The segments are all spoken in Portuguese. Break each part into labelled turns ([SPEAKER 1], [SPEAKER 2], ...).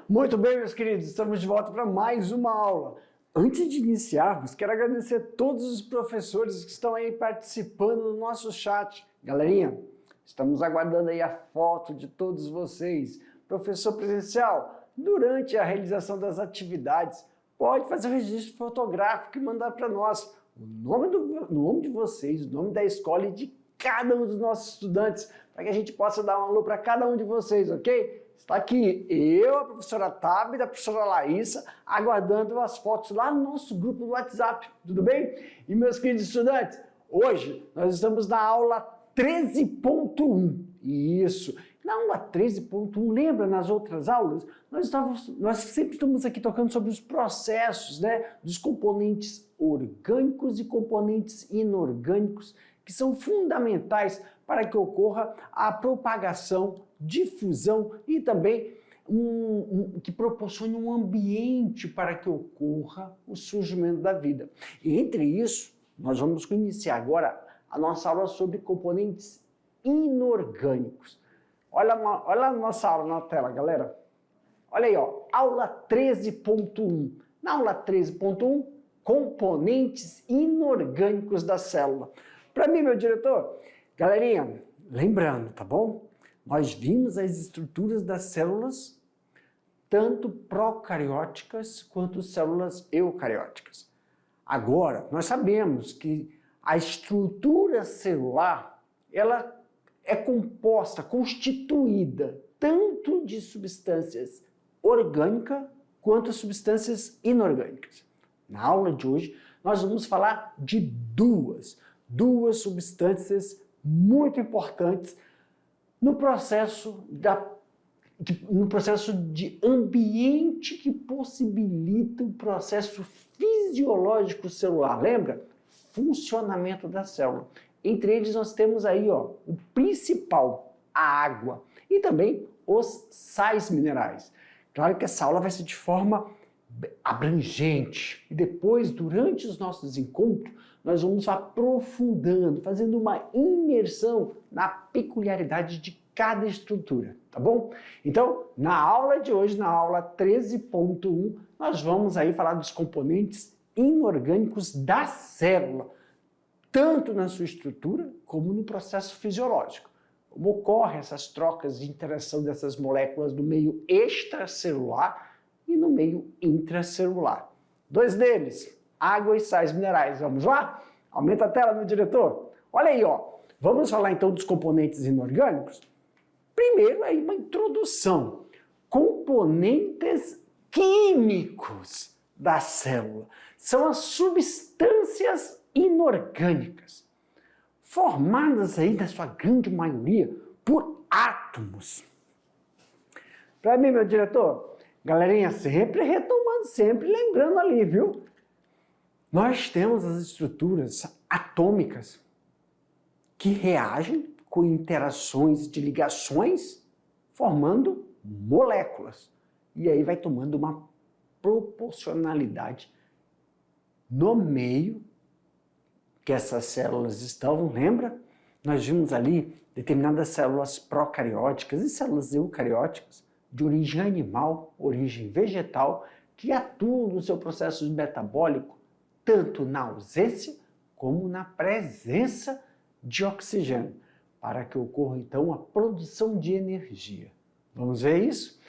[SPEAKER 1] Muito bem, meus queridos, estamos de volta para mais uma aula. Antes de iniciarmos, quero agradecer a todos os professores que estão aí participando do nosso chat. Galerinha, estamos aguardando aí a foto de todos vocês. Professor presencial, durante a realização das atividades, pode fazer o registro fotográfico e mandar para nós o nome de vocês, o nome da escola e de cada um dos nossos estudantes, para que a gente possa dar um alô para cada um de vocês, ok? Está aqui eu, a professora Tabi, a professora Laísa, aguardando as fotos lá no nosso grupo do WhatsApp, tudo bem? E meus queridos estudantes, hoje nós estamos na aula 13.1, isso, na aula 13.1, lembra nas outras aulas? Nós sempre estamos aqui tocando sobre os processos, né, dos componentes orgânicos e componentes inorgânicos, que são fundamentais para que ocorra a propagação, difusão e também que proporcione um ambiente para que ocorra o surgimento da vida. E entre isso, nós vamos iniciar agora a nossa aula sobre componentes inorgânicos. Olha a nossa aula na tela, galera. Olha aí, ó, aula 13.1. Na aula 13.1, componentes inorgânicos da célula. Para mim, meu diretor, galerinha, lembrando, tá bom? Nós vimos as estruturas das células, tanto procarióticas quanto células eucarióticas. Agora, nós sabemos que a estrutura celular, ela é composta, constituída, tanto de substâncias orgânicas quanto substâncias inorgânicas. Na aula de hoje, nós vamos falar de duas substâncias muito importantes no processo de ambiente que possibilita o processo fisiológico celular. Lembra? Funcionamento da célula. Entre eles nós temos aí, ó, o principal, a água, e também os sais minerais. Claro que essa aula vai ser de forma abrangente e depois, durante os nossos encontros, nós vamos aprofundando, fazendo uma imersão na peculiaridade de cada estrutura, tá bom? Então, na aula de hoje, na aula 13.1, nós vamos aí falar dos componentes inorgânicos da célula, tanto na sua estrutura como no processo fisiológico. Como ocorrem essas trocas de interação dessas moléculas no meio extracelular e no meio intracelular. Dois deles, água e sais minerais. Vamos lá? Aumenta a tela, meu diretor. Olha aí, ó. Vamos falar então dos componentes inorgânicos? Primeiro aí uma introdução. Componentes químicos da célula. São as substâncias inorgânicas, formadas aí, na sua grande maioria, por átomos. Para mim, meu diretor, galerinha, sempre retomando, sempre lembrando ali, viu? Nós temos as estruturas atômicas que reagem com interações de ligações, formando moléculas. E aí vai tomando uma proporcionalidade no meio que essas células estão, lembra? Nós vimos ali determinadas células procarióticas e células eucarióticas de origem animal, origem vegetal, que atuam no seu processo metabólico tanto na ausência como na presença de oxigênio, para que ocorra então a produção de energia. Vamos ver isso?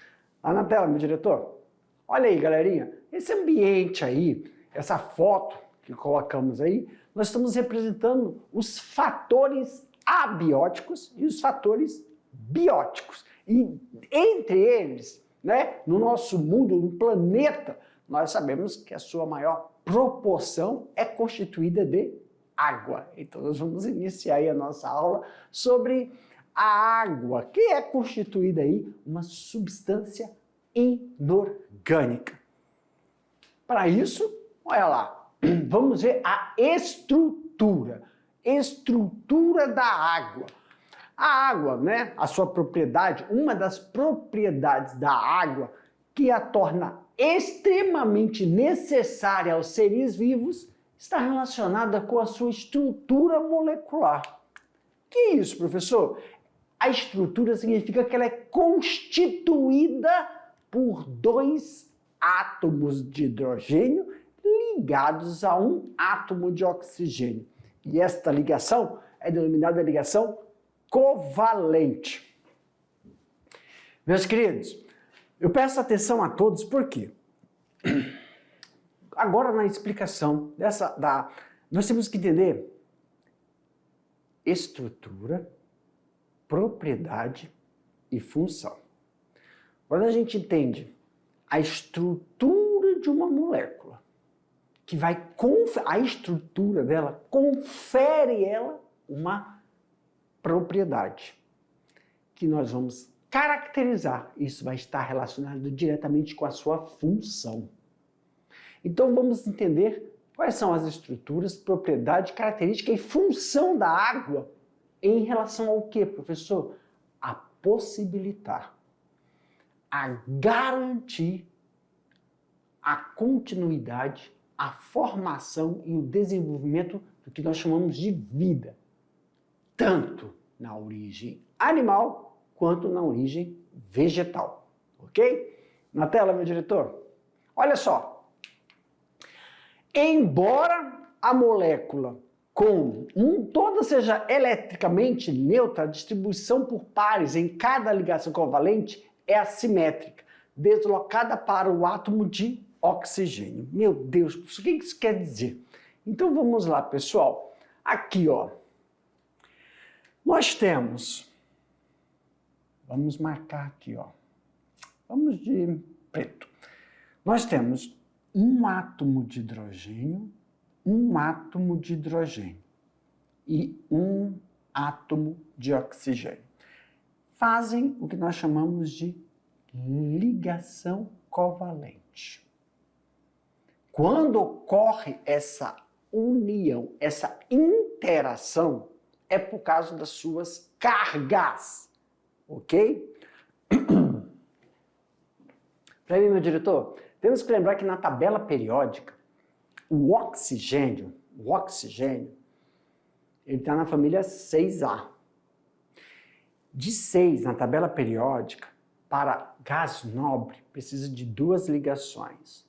[SPEAKER 1] Lá na tela, meu diretor. Olha aí, galerinha, esse ambiente aí, essa foto que colocamos aí, nós estamos representando os fatores abióticos e os fatores bióticos. E entre eles, né, no nosso mundo, no planeta, nós sabemos que a sua maior proporção é constituída de água. Então nós vamos iniciar aí a nossa aula sobre a água, que é constituída aí uma substância inorgânica. Para isso, olha lá, vamos ver a estrutura da água. A água, né, a sua propriedade, uma das propriedades da água que a torna extremamente necessária aos seres vivos está relacionada com a sua estrutura molecular. Que é isso, professor? A estrutura significa que ela é constituída por dois átomos de hidrogênio ligados a um átomo de oxigênio. E esta ligação é denominada ligação covalente. Meus queridos, eu peço atenção a todos porque agora na explicação nós temos que entender estrutura, propriedade e função. Quando a gente entende a estrutura de uma molécula, que a estrutura dela confere ela uma propriedade, que nós vamos caracterizar. Isso vai estar relacionado diretamente com a sua função. Então vamos entender quais são as estruturas, propriedade, característica e função da água em relação ao que, professor? A possibilitar, a garantir a continuidade, a formação e o desenvolvimento do que nós chamamos de vida, tanto na origem animal quanto na origem vegetal, ok? Na tela, meu diretor. Olha só. Embora a molécula toda seja eletricamente neutra, a distribuição por pares em cada ligação covalente é assimétrica, deslocada para o átomo de oxigênio. Meu Deus, o que isso quer dizer? Então vamos lá, pessoal. Aqui, ó, nós temos, vamos marcar aqui, ó, vamos de preto. Nós temos um átomo de hidrogênio, um átomo de hidrogênio e um átomo de oxigênio. Fazem o que nós chamamos de ligação covalente. Quando ocorre essa união, essa interação, é por causa das suas cargas, ok? Para mim, meu diretor, temos que lembrar que na tabela periódica, o oxigênio, ele está na família 6A. De 6 na tabela periódica, para gás nobre, precisa de 2 ligações.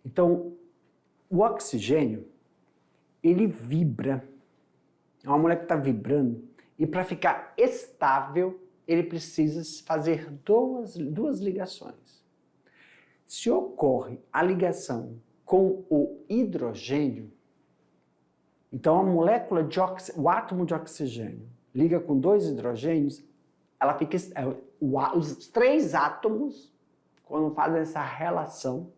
[SPEAKER 1] Então, o oxigênio, ele vibra. É uma molécula que está vibrando. E para ficar estável, ele precisa fazer duas ligações. Se ocorre a ligação com o hidrogênio, então a molécula o átomo de oxigênio liga com 2 hidrogênios, ela fica, os 3 átomos, quando fazem essa relação,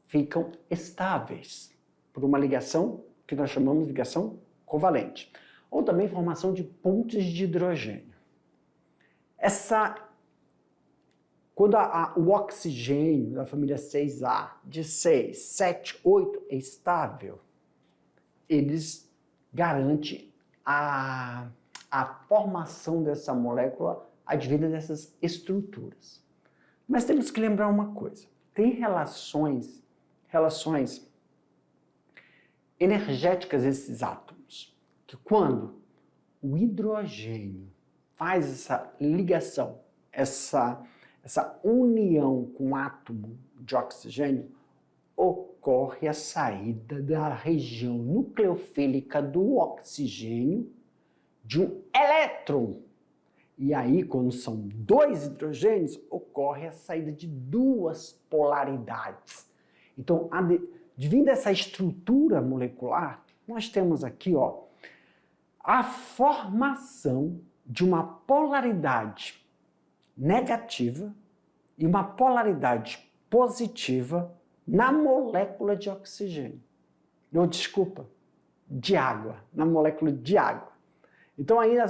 [SPEAKER 1] ficam estáveis por uma ligação que nós chamamos de ligação covalente, ou também formação de pontes de hidrogênio. Quando o oxigênio da família 6A, de 6, 7, 8 é estável, eles garantem a formação dessa molécula advinda dessas estruturas. Mas temos que lembrar uma coisa, tem relações energéticas esses átomos, que quando o hidrogênio faz essa ligação, essa união com o átomo de oxigênio, ocorre a saída da região nucleofílica do oxigênio de um elétron. E aí, quando são 2 hidrogênios, ocorre a saída de 2 polaridades. Então, devido a essa estrutura molecular, nós temos aqui, ó, a formação de uma polaridade negativa e uma polaridade positiva na molécula de oxigênio. Não, desculpa, de água, na molécula de água. Então aí a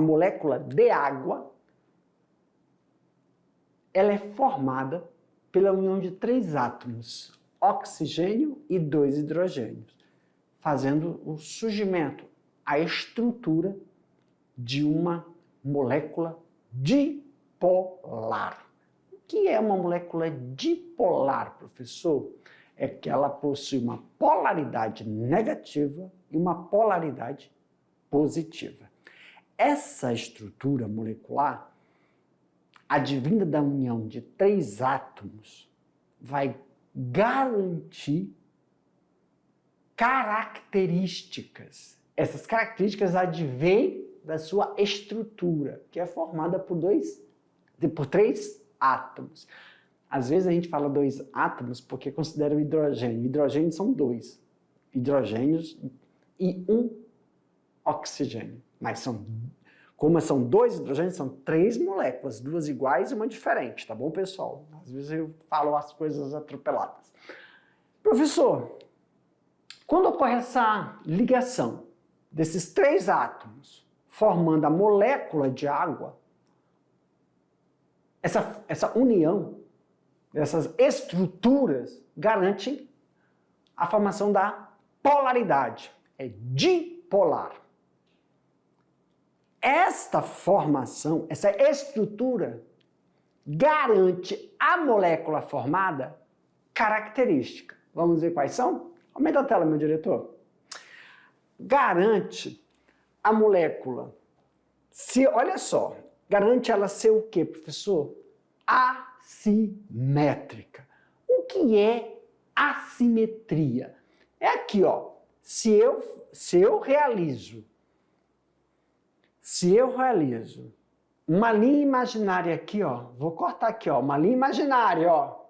[SPEAKER 1] molécula de água, ela é formada pela união de 3 átomos, oxigênio e 2 hidrogênios, fazendo o surgimento, a estrutura de uma molécula dipolar. O que é uma molécula dipolar, professor? É que ela possui uma polaridade negativa e uma polaridade positiva. Essa estrutura molecular, advinda da união de 3 átomos, vai garantir características. Essas características advêm da sua estrutura, que é formada por 3 átomos. Às vezes a gente fala 2 átomos porque considera o hidrogênio. Hidrogênio são 2 hidrogênios e 1 oxigênio. Mas como são 2 hidrogênios, são 3 moléculas, 2 iguais e uma diferente, tá bom, pessoal? Às vezes eu falo as coisas atropeladas. Professor, quando ocorre essa ligação desses 3 átomos formando a molécula de água, essa união, essas estruturas garantem a formação da polaridade. É dipolar. Esta formação, essa estrutura, garante à molécula formada característica. Vamos ver quais são? Aumenta a tela, meu diretor. Garante a molécula, olha só, garante ela ser o quê, professor? Assimétrica. O que é assimetria? É aqui, ó. Se eu realizo uma linha imaginária aqui, ó, vou cortar aqui, ó, uma linha imaginária, ó.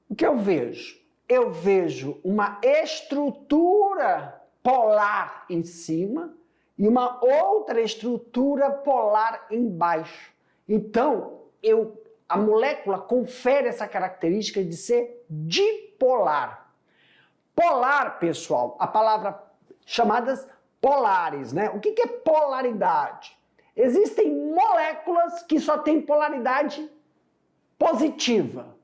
[SPEAKER 1] O que eu vejo? Eu vejo uma estrutura polar em cima e uma outra estrutura polar embaixo. Então, a molécula confere essa característica de ser dipolar. Polar, pessoal, a palavra chamadas polares, né? O que é polaridade? Existem moléculas que só têm polaridade positiva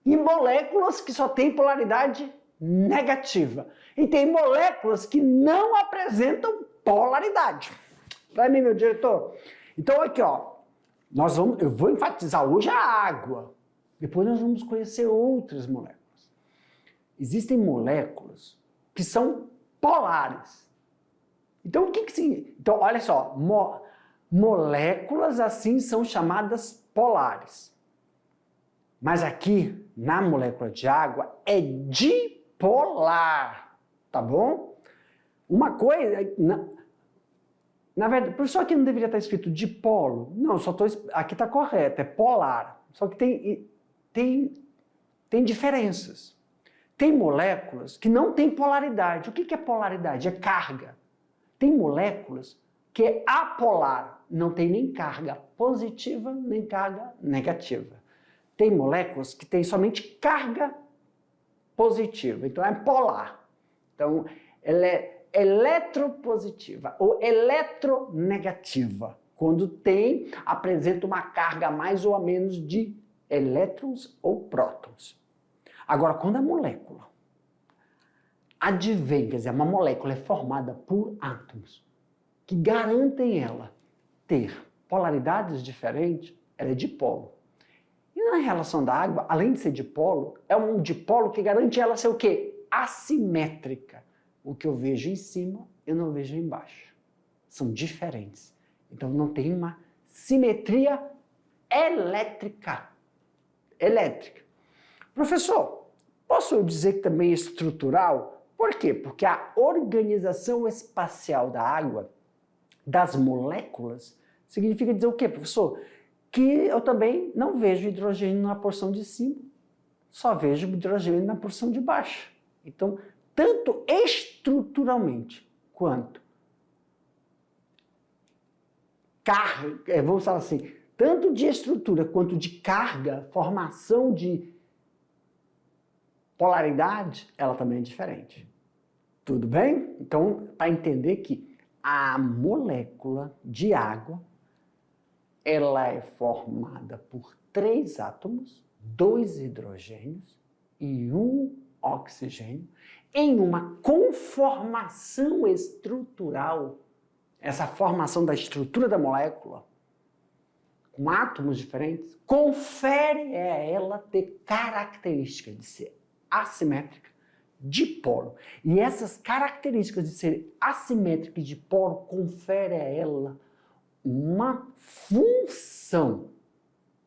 [SPEAKER 1] e moléculas que só têm polaridade negativa. E tem moléculas que não apresentam polaridade. Vai mim, meu diretor? Então aqui, ó, eu vou enfatizar hoje a água. Depois nós vamos conhecer outras moléculas. Existem moléculas que são polares. Então, Então, olha só, moléculas assim são chamadas polares. Mas aqui, na molécula de água, é dipolar, tá bom? Uma coisa, na verdade, por isso aqui não deveria estar escrito dipolo. Não, aqui está correto, é polar. Só que tem diferenças. Tem moléculas que não têm polaridade. O que é polaridade? É carga. Tem moléculas que é apolar, não tem nem carga positiva, nem carga negativa. Tem moléculas que têm somente carga positiva, então é polar. Então, ela é eletropositiva ou eletronegativa, quando apresenta uma carga a mais ou a menos de elétrons ou prótons. Agora, quando a molécula advém, quer dizer, uma molécula é formada por átomos que garantem ela ter polaridades diferentes, ela é dipolo. E na relação da água, além de ser dipolo, é um dipolo que garante ela ser o quê? Assimétrica. O que eu vejo em cima, eu não vejo embaixo. São diferentes. Então não tem uma simetria elétrica. Professor, posso dizer que também é estrutural? Por quê? Porque a organização espacial da água, das moléculas, significa dizer o quê, professor? Que eu também não vejo hidrogênio na porção de cima, só vejo hidrogênio na porção de baixo. Então, tanto estruturalmente quanto carga, vamos falar assim, tanto de estrutura quanto de carga, formação de polaridade, ela também é diferente. Tudo bem? Então, para entender que a molécula de água, ela é formada por 3 átomos, 2 hidrogênios e 1 oxigênio, em uma conformação estrutural. Essa formação da estrutura da molécula, com átomos diferentes, confere a ela ter características de ser assimétrica, dipolo. E essas características de ser assimétrica e dipolo confere a ela uma função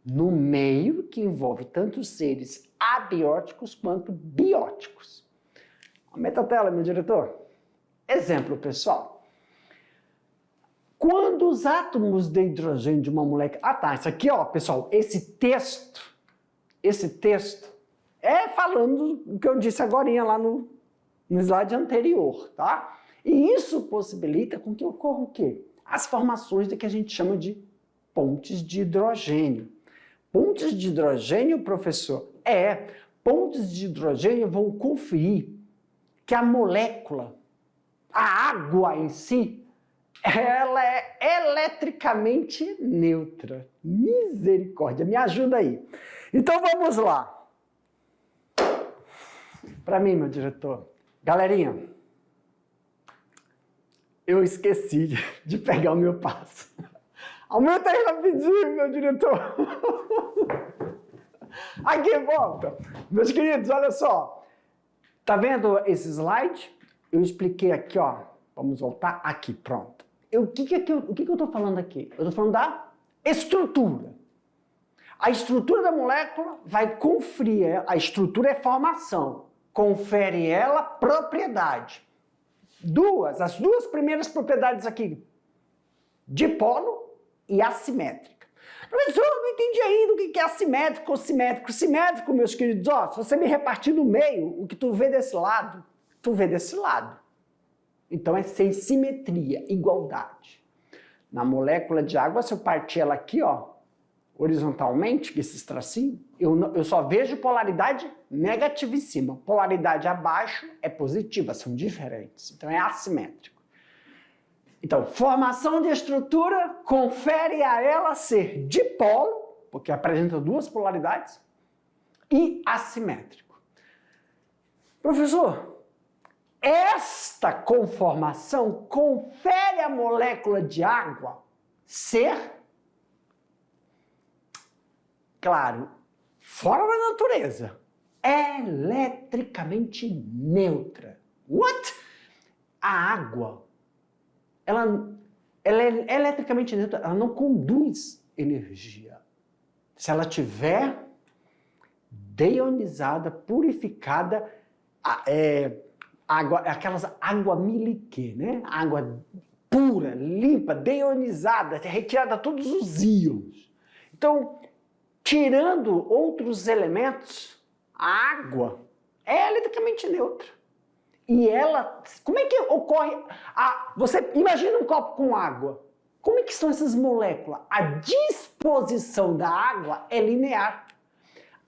[SPEAKER 1] no meio que envolve tanto seres abióticos quanto bióticos. Aumenta a tela, meu diretor. Exemplo, pessoal. Quando os átomos de hidrogênio de uma molécula... Ah, tá, isso aqui, ó, pessoal, esse texto é falando o que eu disse agorinha lá no slide anterior, tá? E isso possibilita com que ocorra o quê? As formações do que a gente chama de pontes de hidrogênio. Pontes de hidrogênio, professor, pontes de hidrogênio vão conferir que a molécula, a água em si, ela é eletricamente neutra. Misericórdia, me ajuda aí. Então vamos lá. Para mim, meu diretor. Galerinha, eu esqueci de pegar o meu passo. Aumenta aí rapidinho, meu diretor. Aqui, volta. Meus queridos, olha só. Tá vendo esse slide? Eu expliquei aqui, ó. Vamos voltar aqui, pronto. O que eu estou falando aqui? Eu estou falando da estrutura. A estrutura da molécula vai conferir, a estrutura é formação, confere ela propriedade. As duas primeiras propriedades aqui, dipolo e assimétrica. Professor, eu não entendi ainda o que é assimétrico ou simétrico. Simétrico, meus queridos, ó, se você me repartir no meio, o que tu vê desse lado, tu vê desse lado. Então é sem simetria, igualdade. Na molécula de água, se eu partir ela aqui, ó, horizontalmente, esses tracinhos, eu só vejo polaridade negativa em cima. Polaridade abaixo é positiva, são diferentes. Então é assimétrico. Então, formação de estrutura confere a ela ser dipolo, porque apresenta duas polaridades, e assimétrico. Professor, esta conformação confere à molécula de água ser, claro, fora da natureza, eletricamente neutra. What? A água, ela é eletricamente neutra, ela não conduz energia. Se ela tiver deionizada, purificada, água miliquê, né? Água pura, limpa, deionizada, retirada todos os íons. Então, tirando outros elementos, a água é eletricamente neutra. E ela, como é que ocorre? Você imagina um copo com água. Como é que são essas moléculas? A disposição da água é linear.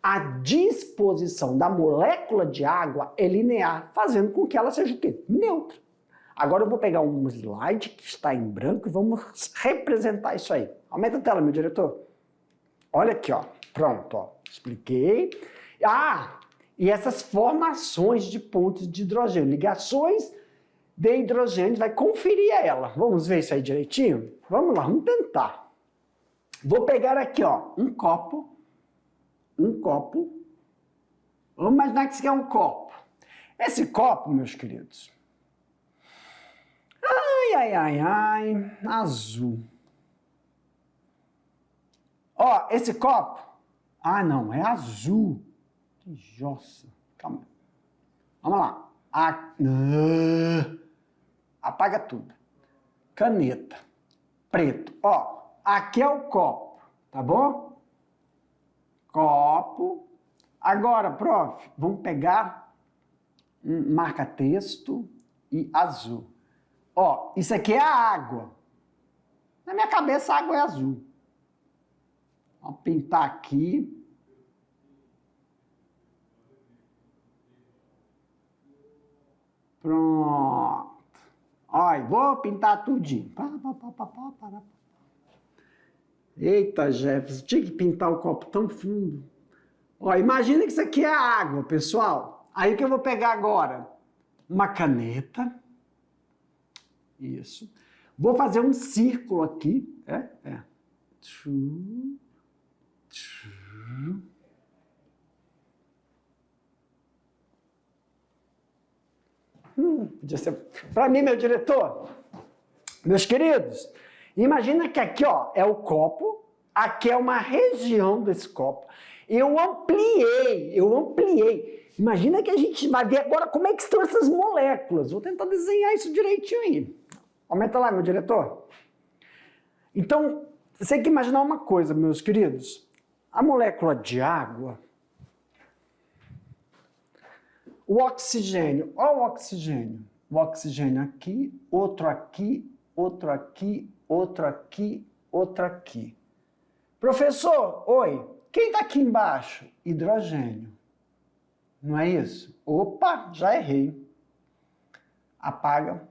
[SPEAKER 1] A disposição da molécula de água é linear, fazendo com que ela seja o quê? Neutra. Agora eu vou pegar um slide que está em branco e vamos representar isso aí. Aumenta a tela, meu diretor. Olha aqui, ó. Pronto, ó. Expliquei. E essas formações de pontes de hidrogênio, ligações de hidrogênio, vai conferir a ela. Vamos ver isso aí direitinho? Vamos lá, vamos tentar. Vou pegar aqui, ó, um copo. Vamos imaginar que isso aqui é um copo. Esse copo, meus queridos, azul. Ó, esse copo, não, é azul. Que jossa. Calma. Vamos lá. Apaga tudo. Caneta. Preto. Ó, aqui é o copo, tá bom? Copo. Agora, prof, vamos pegar um marca-texto e azul. Ó, isso aqui é a água. Na minha cabeça, a água é azul. Vamos pintar aqui. Pronto. Olha, vou pintar tudinho. Eita, Jefferson, tinha que pintar o copo tão fundo. Ó, imagina que isso aqui é água, pessoal. Aí o que eu vou pegar agora? Uma caneta. Isso. Vou fazer um círculo aqui. Podia ser... Para mim, meu diretor, meus queridos, Imagina que aqui, ó, é o copo, aqui é uma região desse copo. Eu ampliei. Imagina que a gente vai ver agora como é que estão essas moléculas. Vou tentar desenhar isso direitinho aí. Aumenta lá, meu diretor. Então, você tem que imaginar uma coisa, meus queridos. A molécula de água, o oxigênio, olha o oxigênio. O oxigênio aqui, outro aqui, outro aqui, outro aqui, outro aqui. Professor, oi, quem está aqui embaixo? Hidrogênio. Não é isso? Opa, já errei. Apaga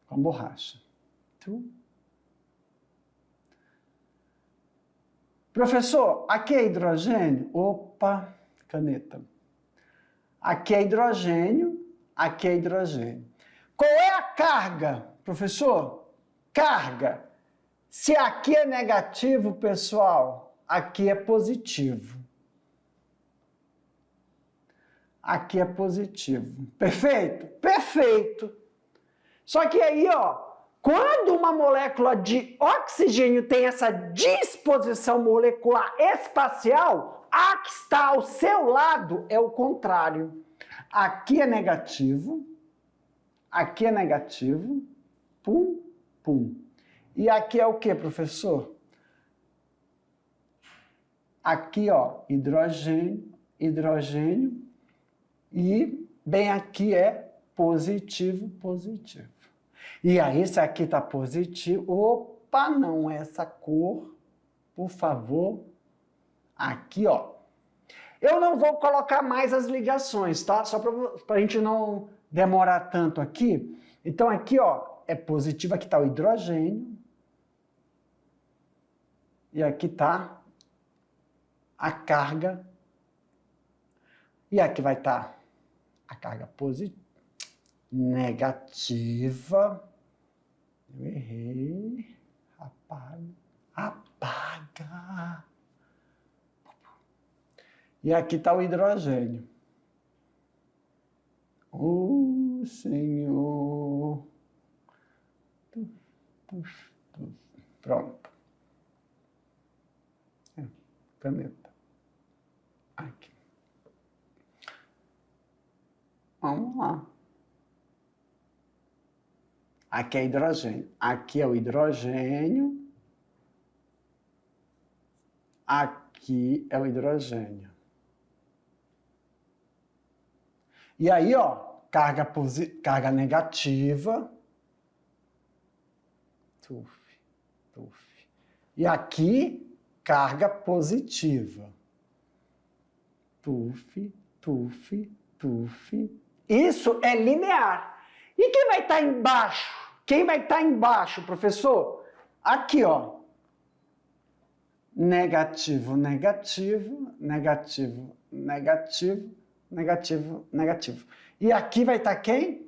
[SPEAKER 1] com borracha. Professor, aqui é hidrogênio? Opa, caneta. Aqui é hidrogênio, aqui é hidrogênio. Qual é a carga, professor? Carga. Se aqui é negativo, pessoal, aqui é positivo. Aqui é positivo. Perfeito? Perfeito. Só que aí, ó, quando uma molécula de oxigênio tem essa disposição molecular espacial, a que está ao seu lado é o contrário. Aqui é negativo, pum, pum. E aqui é o que, professor? Aqui, ó, hidrogênio, hidrogênio, e bem aqui é positivo, positivo. E aí, se aqui está positivo, opa, não é essa cor, por favor, aqui, ó. Eu não vou colocar mais as ligações, tá? Só para a gente não demorar tanto aqui. Então, aqui, ó, é positivo, aqui está o hidrogênio. E aqui está a carga. E aqui vai estar a carga positiva, negativa. Eu errei. Apaga. E aqui está o hidrogênio. Senhor. Pronto. Caneta. Aqui. Vamos lá. Aqui é hidrogênio. Aqui é o hidrogênio. Aqui é o hidrogênio. E aí, ó, carga negativa. E aqui, carga positiva. Isso é linear. E quem vai estar embaixo? Quem vai estar embaixo, professor? Aqui, ó. Negativo, negativo, negativo, negativo, negativo, negativo. E aqui vai estar quem?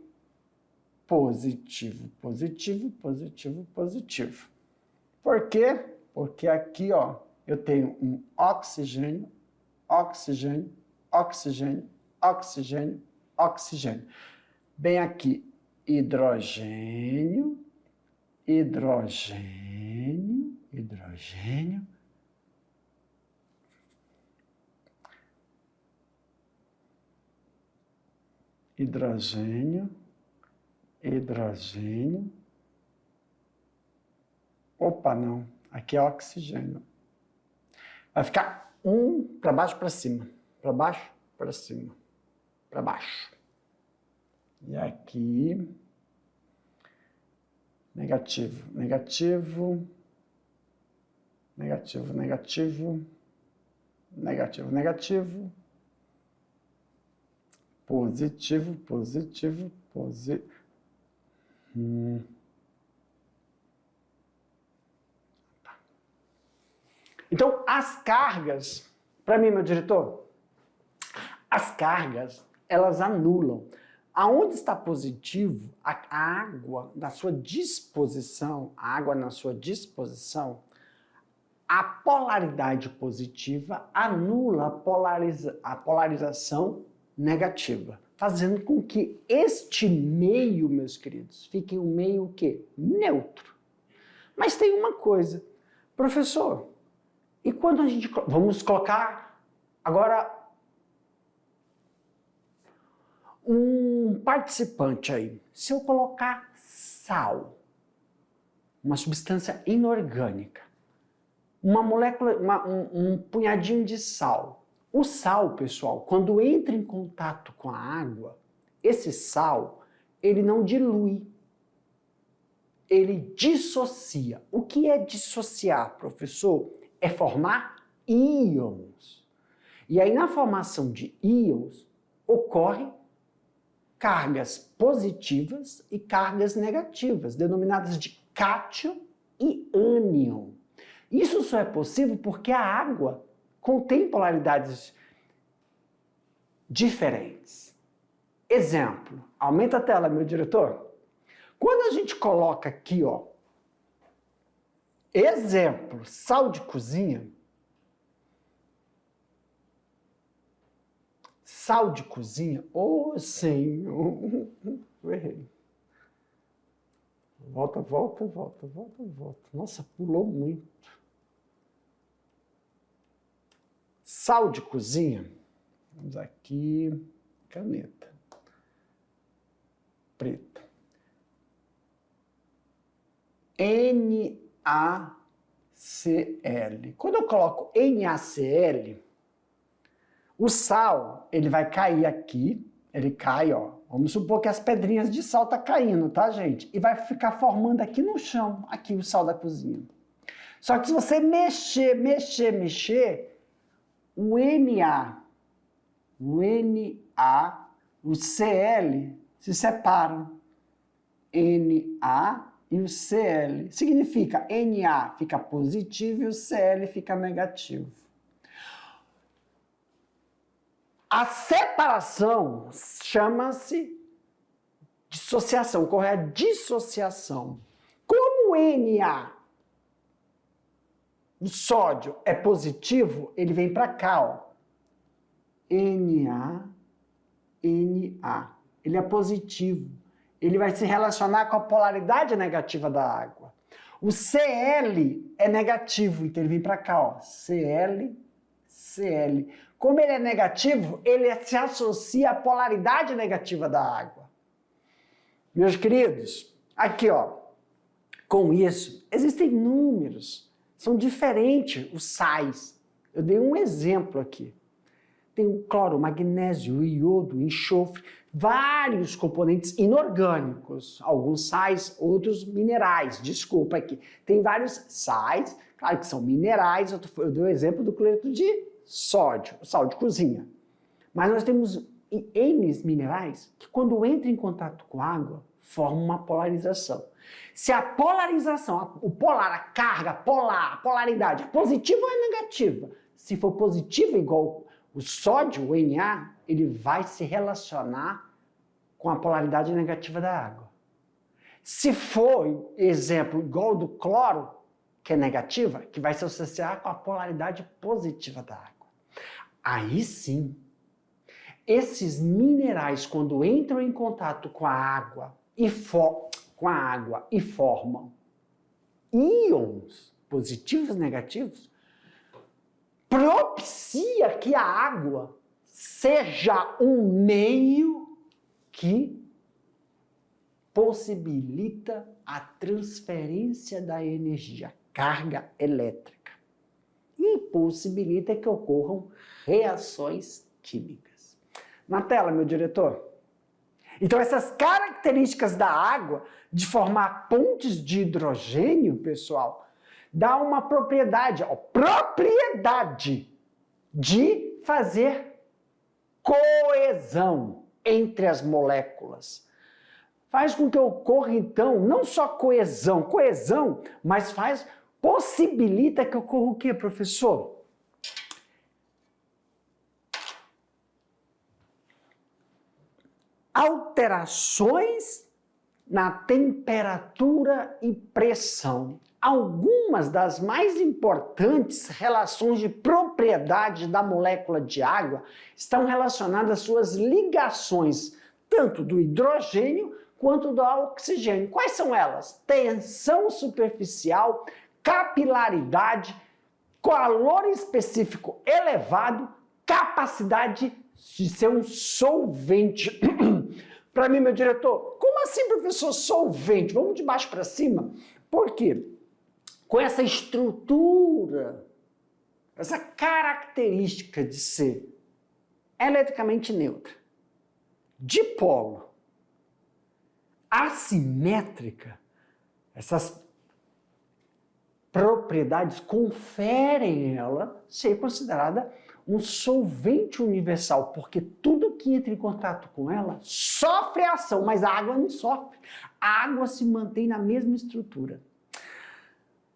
[SPEAKER 1] Positivo, positivo, positivo, positivo. Por quê? Porque aqui, ó, eu tenho um oxigênio, oxigênio, oxigênio, oxigênio, oxigênio. Bem aqui, hidrogênio, hidrogênio, hidrogênio. Hidrogênio, hidrogênio. Opa, não. Aqui é oxigênio. Vai ficar um para baixo, para cima. Para baixo, para cima. Para baixo. E aqui, negativo, negativo, negativo, negativo, negativo, negativo, positivo, positivo, positivo. Então, as cargas, para mim, meu diretor, as cargas, elas anulam. Aonde está positivo, a água na sua disposição, a polaridade positiva anula a polarização negativa. fazendo com que este meio, meus queridos, fique um meio o quê? Neutro. Mas tem uma coisa, professor, e quando a gente... Vamos colocar agora um participante aí. Se eu colocar sal, uma substância inorgânica, uma molécula, um punhadinho de sal. O sal, pessoal, quando entra em contato com a água, esse sal, ele não dilui, ele dissocia. O que é dissociar, professor? É formar íons. E aí, na formação de íons, ocorrem cargas positivas e cargas negativas, denominadas de cátion e ânion. Isso só é possível porque a água contém polaridades diferentes. Exemplo, aumenta a tela, meu diretor. Quando a gente coloca aqui, ó, exemplo, sal de cozinha, sal de cozinha, ô Senhor, eu errei. Volta. Nossa, pulou muito. Sal de cozinha, vamos aqui, caneta preta. NaCl. Quando eu coloco NaCl, o sal, ele vai cair aqui, ele cai, ó. Vamos supor que as pedrinhas de sal tá caindo, tá, gente? E vai ficar formando aqui no chão, aqui o sal da cozinha. Só que se você mexer, o Na, o Cl se separam. Na e o Cl. Significa Na fica positivo e o Cl fica negativo. A separação chama-se dissociação, ocorre a dissociação. Como o Na, o sódio, é positivo, ele vem para cá, ó. Na. Ele é positivo. Ele vai se relacionar com a polaridade negativa da água. O Cl é negativo, então ele vem para cá, ó. Cl. Como ele é negativo, ele se associa à polaridade negativa da água. Meus queridos, aqui, ó, com isso, existem números, são diferentes os sais. Eu dei um exemplo aqui. Tem o cloro, o magnésio, o iodo, o enxofre, vários componentes inorgânicos, alguns sais, outros minerais, desculpa aqui. Tem vários sais, claro que são minerais, eu dei o exemplo do cloreto de sódio, sal de cozinha. Mas nós temos N minerais que quando entram em contato com água, formam uma polarização. Se a polarização, o polar, a carga polar, a polaridade é positiva ou é negativa? Se for positiva igual o sódio, o Na, ele vai se relacionar com a polaridade negativa da água. Se for, exemplo, igual do cloro, que é negativa, que vai se associar com a polaridade positiva da água. Aí sim, esses minerais, quando entram em contato com a água e formam íons positivos e negativos, propicia que a água seja um meio que possibilita a transferência da energia, carga elétrica, e possibilita que ocorram reações químicas. Na tela, meu diretor. Então, essas características da água de formar pontes de hidrogênio, pessoal, dá uma propriedade, ó, propriedade de fazer coesão entre as moléculas. Faz com que ocorra, então, não só coesão, mas possibilita que ocorra o quê, professor? Alterações na temperatura e pressão. Algumas das mais importantes relações de propriedade da molécula de água estão relacionadas às suas ligações, tanto do hidrogênio quanto do oxigênio. Quais são elas? Tensão superficial, capilaridade, calor específico elevado, capacidade de ser um solvente. Para mim, meu diretor, como assim, professor, solvente? Vamos de baixo para cima? Por quê? Com essa estrutura, essa característica de ser eletricamente neutra, dipolo, assimétrica, essas propriedades conferem ela ser considerada um solvente universal, porque tudo que entra em contato com ela sofre ação, mas a água não sofre. A água se mantém na mesma estrutura.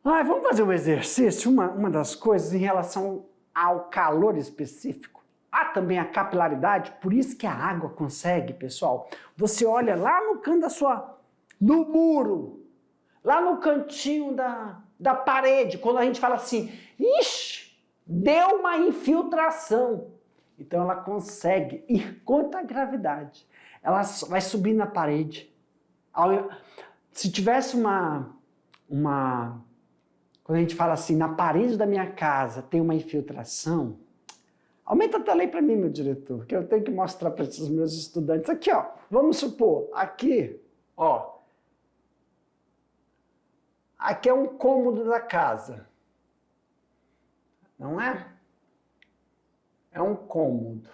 [SPEAKER 1] Vamos fazer um exercício, uma das coisas em relação ao calor específico. Há também a capilaridade, por isso que a água consegue, pessoal. Você olha lá no canto no muro, lá no cantinho da parede, quando a gente fala assim, ixi, deu uma infiltração. Então ela consegue ir contra a gravidade. Ela vai subir na parede. Se tivesse quando a gente fala assim, na parede da minha casa tem uma infiltração, aumenta a tela aí para mim, meu diretor, que eu tenho que mostrar para esses meus estudantes. Aqui, ó, vamos supor, aqui, ó, aqui é um cômodo da casa, não é? É um cômodo.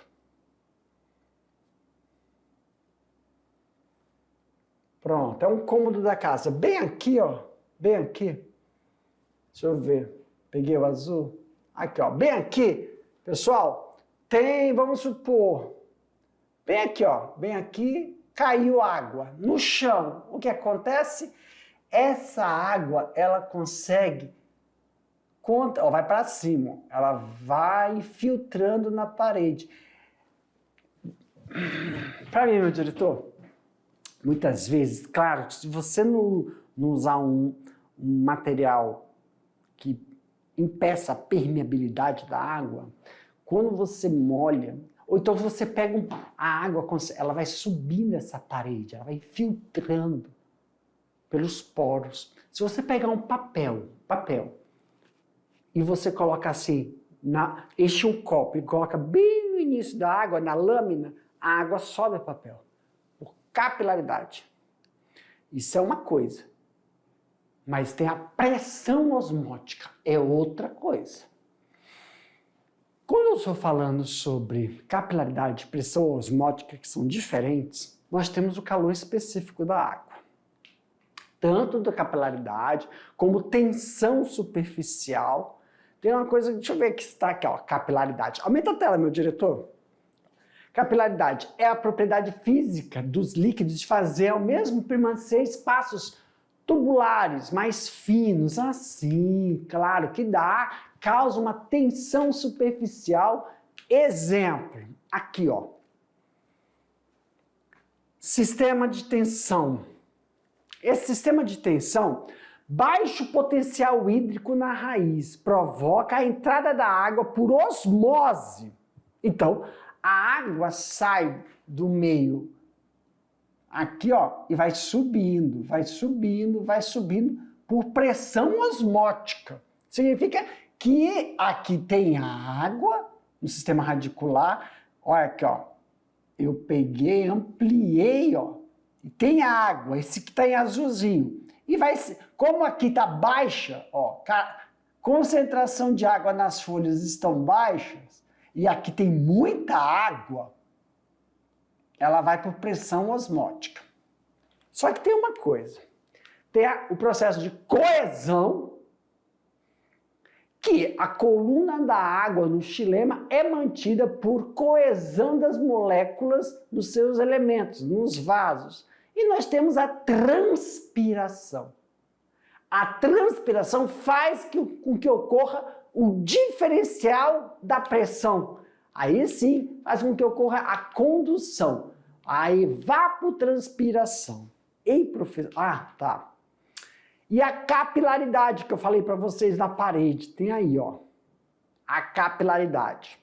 [SPEAKER 1] Pronto, é um cômodo da casa. Bem aqui, ó, bem aqui. Deixa eu ver, peguei o azul. Aqui, ó, bem aqui, pessoal, vamos supor, bem aqui, ó, bem aqui, caiu água no chão. O que acontece? Essa água, ela consegue, vai para cima, ela vai filtrando na parede. Para mim, meu diretor, muitas vezes, claro, se você não usar um material que impeça a permeabilidade da água, quando você molha, ou então você pega a água, ela vai subindo essa parede, ela vai filtrando pelos poros. Se você pegar um papel, e você coloca assim, enche um copo e coloca bem no início da água, na lâmina, a água sobe ao papel, por capilaridade. Isso é uma coisa. Mas tem a pressão osmótica, é outra coisa. Quando eu estou falando sobre capilaridade e pressão osmótica, que são diferentes, nós temos o calor específico da água. Tanto da capilaridade, como tensão superficial. Tem uma coisa, deixa eu ver que está aqui, ó, capilaridade. Aumenta a tela, meu diretor. Capilaridade é a propriedade física dos líquidos de fazer ao mesmo permanecer espaços tubulares, mais finos, assim, claro, que causa uma tensão superficial. Exemplo, aqui, ó. Sistema de tensão. Esse sistema de tensão, baixo potencial hídrico na raiz, provoca a entrada da água por osmose. Então, a água sai do meio aqui, ó, e vai subindo por pressão osmótica. Significa que aqui tem água no sistema radicular. Olha aqui, ó. Eu peguei, ampliei, ó. E tem água, esse que está em azulzinho. E como aqui está baixa, ó, concentração de água nas folhas estão baixas, e aqui tem muita água, ela vai por pressão osmótica. Só que tem uma coisa, tem o processo de coesão, que a coluna da água no xilema é mantida por coesão das moléculas dos seus elementos, nos vasos. E nós temos a transpiração. A transpiração faz com que ocorra o diferencial da pressão. Aí sim, faz com que ocorra a condução, a evapotranspiração. Ei, professor? Ah, tá. E a capilaridade que eu falei para vocês na parede, tem aí, ó. A capilaridade.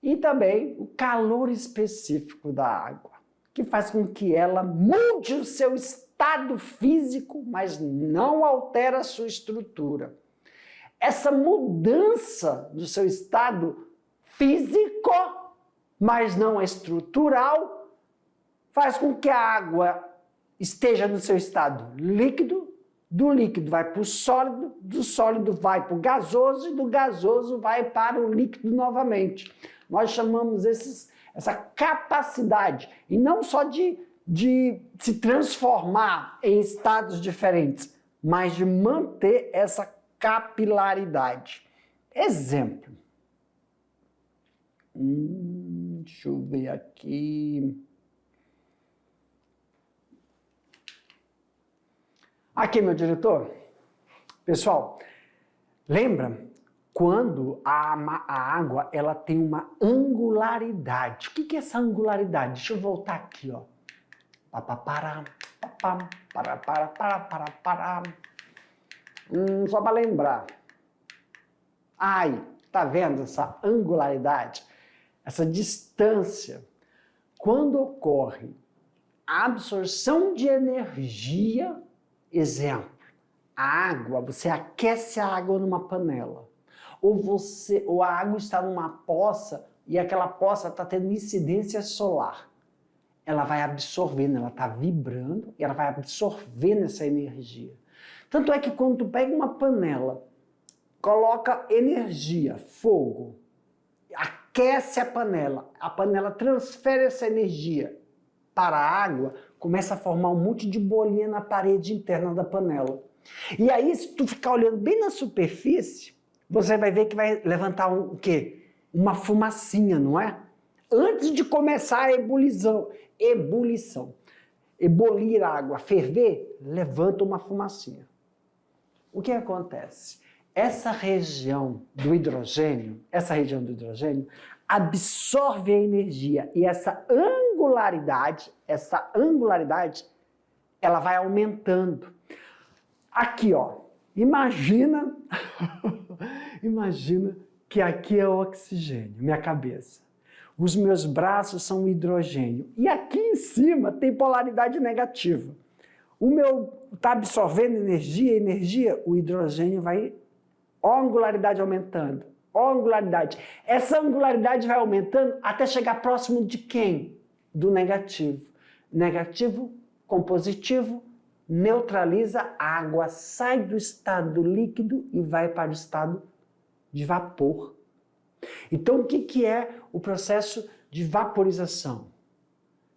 [SPEAKER 1] E também o calor específico da água, que faz com que ela mude o seu estado físico, mas não altera a sua estrutura. Essa mudança do seu estado físico, mas não estrutural, faz com que a água esteja no seu estado líquido, do líquido vai para o sólido, do sólido vai para o gasoso e do gasoso vai para o líquido novamente. Nós chamamos essa capacidade, e não só de se transformar em estados diferentes, mas de manter essa capilaridade. Exemplo. Deixa eu ver aqui. Aqui, meu diretor. Pessoal, lembra quando a água ela tem uma angularidade? O que é essa angularidade? Deixa eu voltar aqui, ó. Só para lembrar. Ai, tá vendo essa angularidade? Essa distância. Quando ocorre a absorção de energia, exemplo, a água, você aquece a água numa panela. Ou a água está numa poça e aquela poça está tendo incidência solar. Ela vai absorvendo, ela está vibrando e ela vai absorvendo essa energia. Tanto é que quando tu pega uma panela, coloca energia, fogo, aquece a panela transfere essa energia para a água, começa a formar um monte de bolinha na parede interna da panela. E aí, se tu ficar olhando bem na superfície, você vai ver que vai levantar o quê? Uma fumacinha, não é? Antes de começar a ebulição. Ebulir a água, ferver, levanta uma fumacinha. O que acontece? Essa região do hidrogênio absorve a energia e essa angularidade, ela vai aumentando. Aqui, ó, imagina que aqui é o oxigênio, minha cabeça. Os meus braços são o hidrogênio. E aqui em cima tem polaridade negativa. O meu está absorvendo energia, o hidrogênio vai, ó, a angularidade aumentando, ó, a angularidade. Essa angularidade vai aumentando até chegar próximo de quem? Do negativo. Negativo com positivo neutraliza, a água sai do estado líquido e vai para o estado de vapor. Então, o que é o processo de vaporização?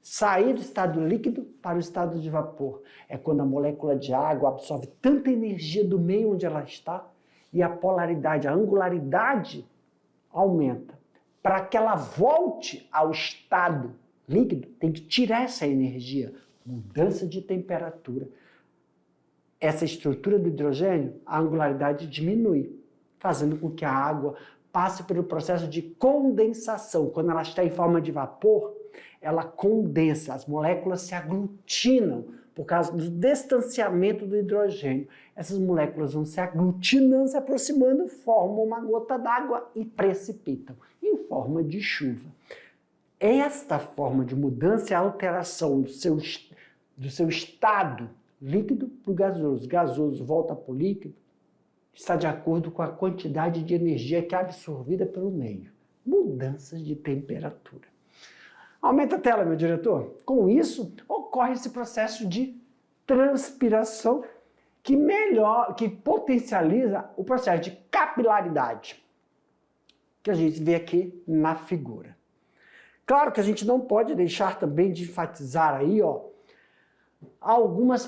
[SPEAKER 1] Sair do estado líquido para o estado de vapor. É quando a molécula de água absorve tanta energia do meio onde ela está e a polaridade, a angularidade aumenta. Para que ela volte ao estado líquido, tem que tirar essa energia. Mudança de temperatura. Essa estrutura do hidrogênio, a angularidade diminui, fazendo com que a água passe pelo processo de condensação. Quando ela está em forma de vapor, ela condensa, as moléculas se aglutinam por causa do distanciamento do hidrogênio. Essas moléculas vão se aglutinando, se aproximando, formam uma gota d'água e precipitam em forma de chuva. Esta forma de mudança é a alteração do seu estado líquido para o gasoso. Gasoso volta para o líquido, está de acordo com a quantidade de energia que é absorvida pelo meio. Mudanças de temperatura. Aumenta a tela, meu diretor. Com isso, ocorre esse processo de transpiração que potencializa o processo de capilaridade, que a gente vê aqui na figura. Claro que a gente não pode deixar também de enfatizar aí, ó, alguns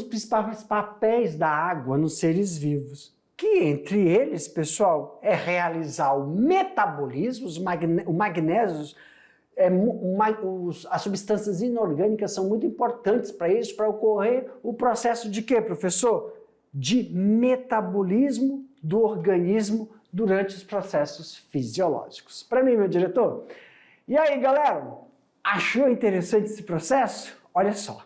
[SPEAKER 1] principais papéis da água nos seres vivos, que entre eles, pessoal, é realizar o metabolismo, o magnésio, as substâncias inorgânicas são muito importantes para isso, para ocorrer o processo de quê, professor? De metabolismo do organismo durante os processos fisiológicos. Para mim, meu diretor. E aí, galera, achou interessante esse processo? Olha só.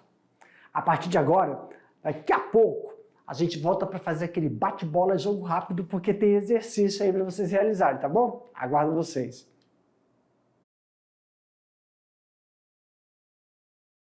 [SPEAKER 1] A partir de agora, daqui a pouco, a gente volta para fazer aquele bate-bola, jogo rápido, porque tem exercício aí para vocês realizarem, tá bom? Aguardo vocês.